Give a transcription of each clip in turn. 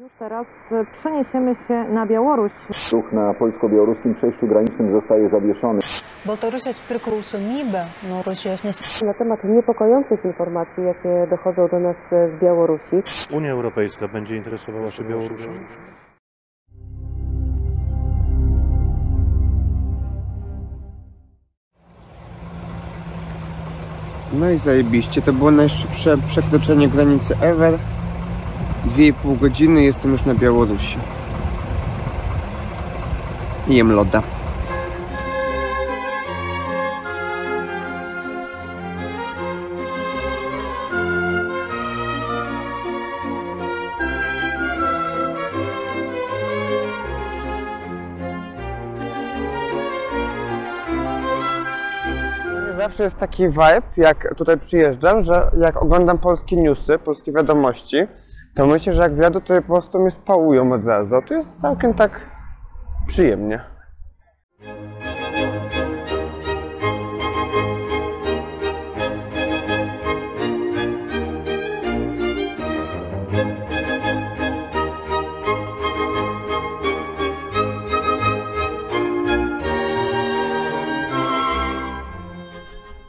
Już teraz przeniesiemy się na Białoruś. Ruch na polsko-białoruskim przejściu granicznym zostaje zawieszony. Baltarusijos priklausomybė nuo Rusijos Na temat niepokojących informacji, jakie dochodzą do nas z Białorusi. Unia Europejska będzie interesowała się Białorusią? No i zajebiście, to było najszybsze przekroczenie granicy ever. 2,5 godziny, jestem już na Białorusi. Jem loda. Zawsze jest taki vibe, jak tutaj przyjeżdżam, że jak oglądam polskie newsy, polskie wiadomości, to myślę, że jak wjadę, to po prostu mnie spałują od razu. To jest całkiem tak przyjemnie.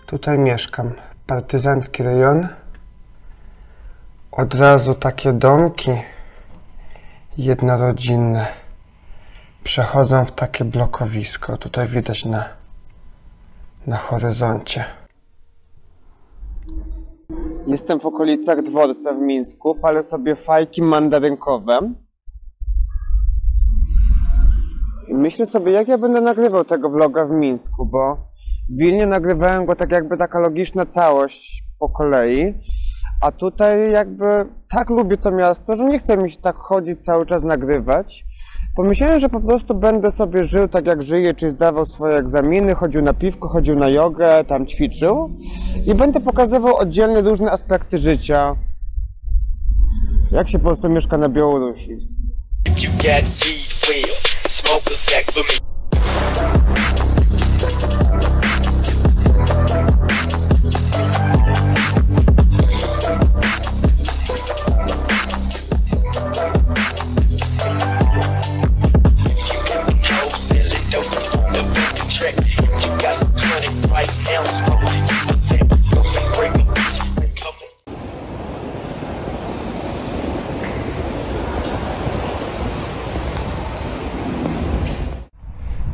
Tutaj mieszkam. Partyzancki rejon. Od razu takie domki jednorodzinne przechodzą w takie blokowisko. Tutaj widać na horyzoncie. Jestem w okolicach dworca w Mińsku. Palę sobie fajki mandarynkowe. I myślę sobie, jak ja będę nagrywał tego vloga w Mińsku, bo w Wilnie nagrywałem go tak jakby taka logiczna całość po kolei, a tutaj jakby tak lubię to miasto, że nie chcę mi się tak chodzić cały czas nagrywać. Pomyślałem, że po prostu będę sobie żył tak jak żyję, czyli zdawał swoje egzaminy, chodził na piwko, chodził na jogę, tam ćwiczył i będę pokazywał oddzielne różne aspekty życia. Jak się po prostu mieszka na Białorusi.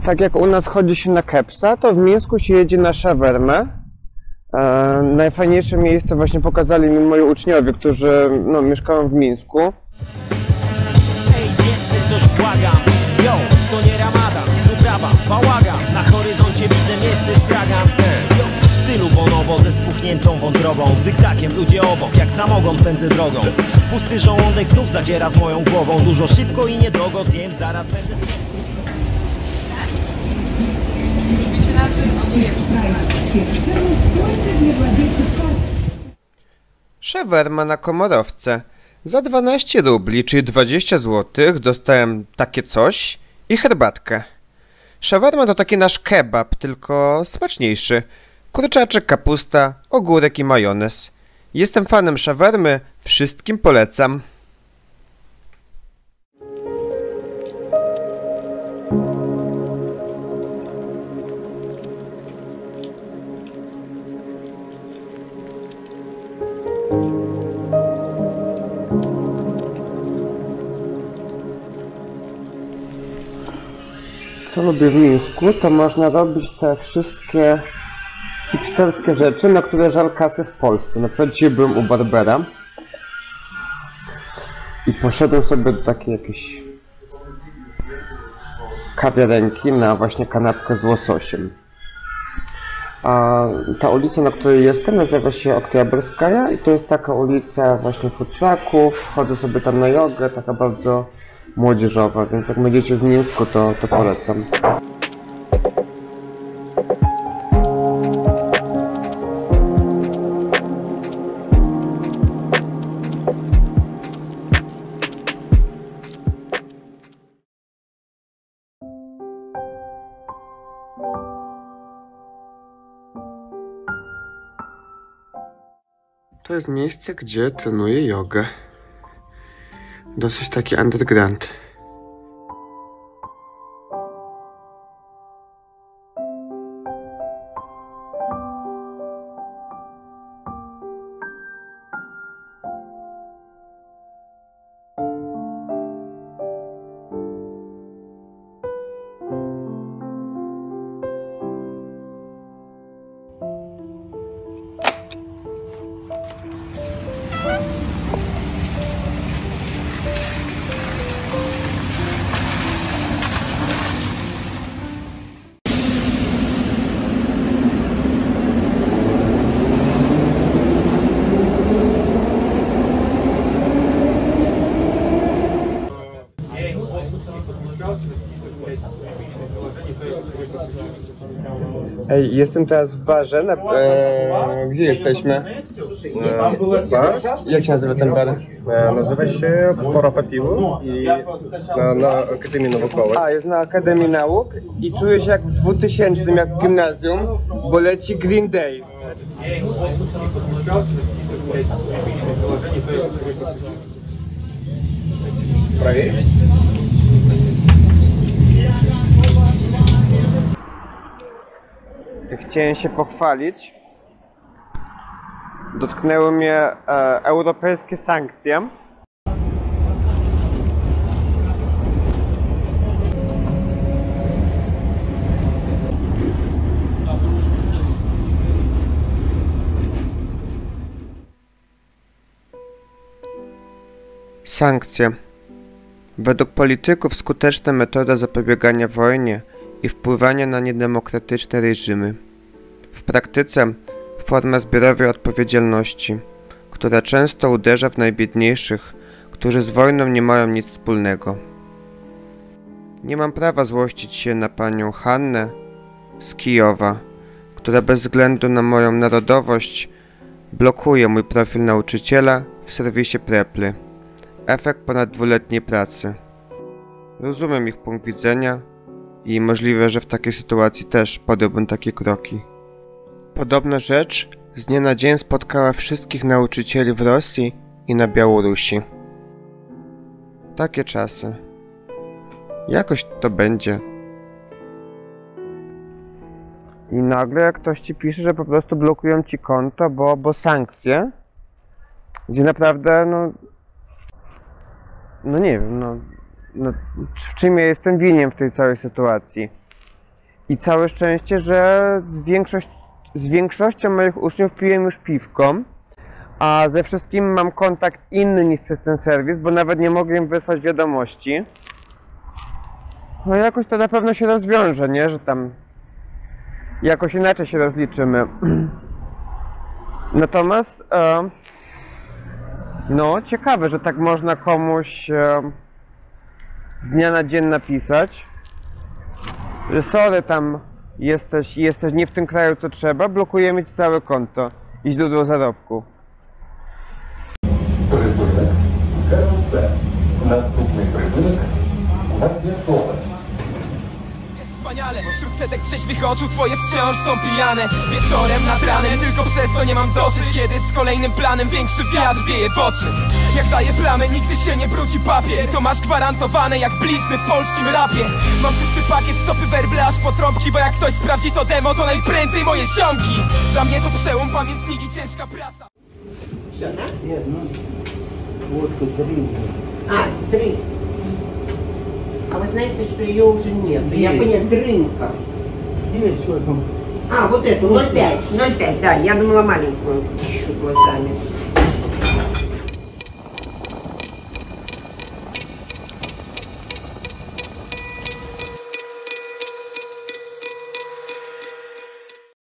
Tak jak u nas chodzi się na kepsa, to w Mińsku się jedzie na szawermę. Najfajniejsze miejsce właśnie pokazali mi moi uczniowie, którzy mieszkają w Mińsku. Hej, zjedzmy coś, błagam. Yo, to nie ramadan, zwyprawa, bałagan. Na horyzoncie widzę mięsny stragan. Yo, w stylu bonobo ze spuchniętą wątrobą. Zygzakiem ludzie obok, jak samogon pędzę drogą. Pusty żołądek znów zadziera z moją głową. Dużo szybko i niedrogo zjem, zaraz będę... Szawerma na Komorowce. Za 12 rubli, czyli 20 zł, dostałem takie coś i herbatkę. Szawerma to taki nasz kebab, tylko smaczniejszy. Kurczaczek, kapusta, ogórek i majonez. Jestem fanem szawermy, wszystkim polecam. Co lubię w Mińsku, to można robić te wszystkie hipsterskie rzeczy, na które żal kasy w Polsce. Na przykład dzisiaj byłem u barbera i poszedłem sobie do takiej jakiejś kawiarenki na właśnie kanapkę z łososiem. A ta ulica, na której jestem, nazywa się Oktyabrskyja i to jest taka ulica właśnie food trucków. Chodzę sobie tam na jogę, taka bardzo młodzieżowa, więc jak będziecie w Mińsku, to polecam. To jest miejsce, gdzie trenuję jogę. Dosyć taki underground. Ej, jestem teraz w barze. Gdzie jesteśmy? Bar? Jak się nazywa ten bar? Nazywa się Pora po piwu i na Akademii Naukowej. A, jest na Akademii Nauk i czuję się jak w 2000, jak w gimnazjum, bo leci Green Day. Prawie? Chciałem się pochwalić. Dotknęły mnie europejskie sankcje. Sankcje. Według polityków skuteczna metoda zapobiegania wojnie i wpływania na niedemokratyczne reżimy. W praktyce forma zbiorowej odpowiedzialności, która często uderza w najbiedniejszych, którzy z wojną nie mają nic wspólnego. Nie mam prawa złościć się na panią Hannę z Kijowa, która bez względu na moją narodowość blokuje mój profil nauczyciela w serwisie Preply. Efekt ponad dwuletniej pracy. Rozumiem ich punkt widzenia i możliwe, że w takiej sytuacji też podjąłbym takie kroki. Podobna rzecz z dnia na dzień spotkała wszystkich nauczycieli w Rosji i na Białorusi. Takie czasy. Jakoś to będzie. I nagle ktoś ci pisze, że po prostu blokują ci konto, bo sankcje. Gdzie naprawdę, no nie wiem, w czym ja jestem winien w tej całej sytuacji. I całe szczęście, że z większością moich uczniów piłem już piwko, a ze wszystkim mam kontakt inny niż przez ten serwis, bo nawet nie mogę im wysłać wiadomości. No jakoś to na pewno się rozwiąże, nie? Że tam jakoś inaczej się rozliczymy. Natomiast no ciekawe, że tak można komuś z dnia na dzień napisać, że sorry, tam jesteś nie w tym kraju co trzeba, blokujemy ci całe konto i źródło zarobku. Wspaniale, wśród setek trzeźwych oczu twoje wciąż są pijane. Wieczorem nad ranem, tylko przez to nie mam dosyć, kiedy z kolejnym planem większy wiatr wieje w oczy. Jak daje plamy, nigdy się nie brudzi papier. To masz gwarantowane jak blizny w polskim rapie. Mam czysty pakiet, stopy werble aż po trąbki, bo jak ktoś sprawdzi to demo, to najprędzej moje ziomki. Dla mnie to przełom, pamiętnik i ciężka praca. Дрынк. А вы знаете, что ее уже нет? Я поняла, дрынка. А, вот эту, 0,5, да, я думала маленькую, ищу глазами.